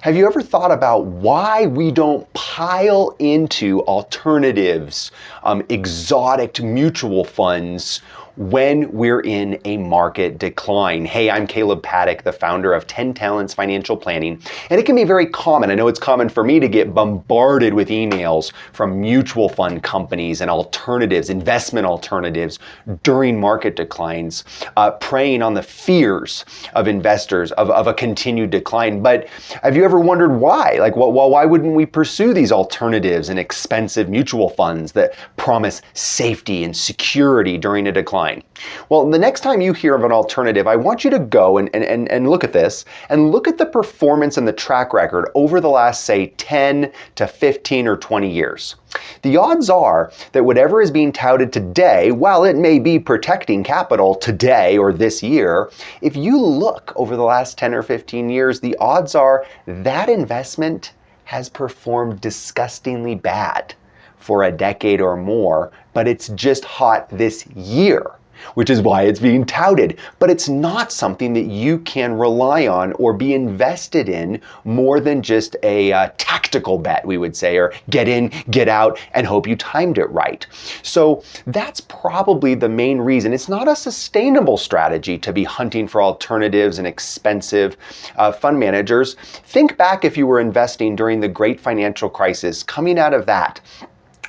Have you ever thought about why we don't pile into alternatives, exotic mutual funds when we're in a market decline? Hey, I'm Kaleb, the founder of 10 Talents Financial Planning, and it can be very common. I know it's common for me to get bombarded with emails from mutual fund companies and alternatives, investment alternatives during market declines, preying on the fears of investors of a continued decline. But have you ever wondered why? Why wouldn't we pursue these alternatives and expensive mutual funds that promise safety and security during a decline? Well, the next time you hear of an alternative, I want you to go and look at this and look at the performance and the track record over the last, say, 10 to 15 or 20 years. The odds are that whatever is being touted today, while it may be protecting capital today or this year, if you look over the last 10 or 15 years, the odds are that investment has performed disgustingly bad for a decade or more, but it's just hot this year, which is why it's being touted. But it's not something that you can rely on or be invested in more than just a tactical bet, we would say, or get in, get out, and hope you timed it right. So that's probably the main reason. It's not a sustainable strategy to be hunting for alternatives and expensive fund managers. Think back if you were investing during the great financial crisis. Coming out of that,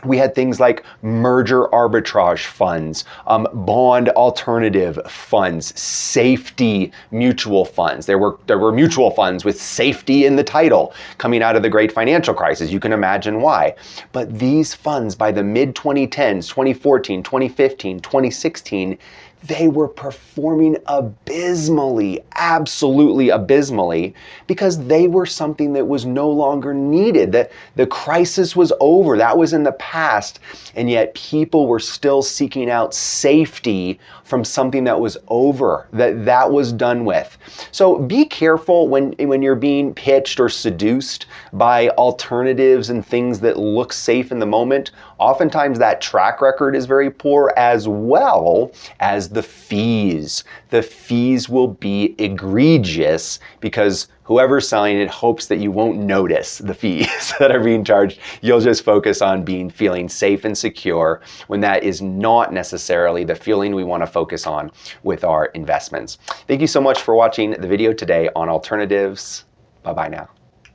we had things like merger arbitrage funds, bond alternative funds, safety mutual funds. There were mutual funds with safety in the title coming out of the great financial crisis. You can imagine why. But these funds by the mid-2010s, 2014, 2015, 2016, they were performing abysmally, absolutely abysmally, because they were something that was no longer needed. That the crisis was over, that was in the past, and yet people were still seeking out safety from something that was over, that was done with. So be careful when you're being pitched or seduced by alternatives and things that look safe in the moment. Oftentimes that track record is very poor, as well as the fees. The fees will be egregious because whoever's selling it hopes that you won't notice the fees that are being charged. You'll just focus on feeling safe and secure, when that is not necessarily the feeling we want to focus on with our investments. Thank you so much for watching the video today on alternatives. Bye-bye now.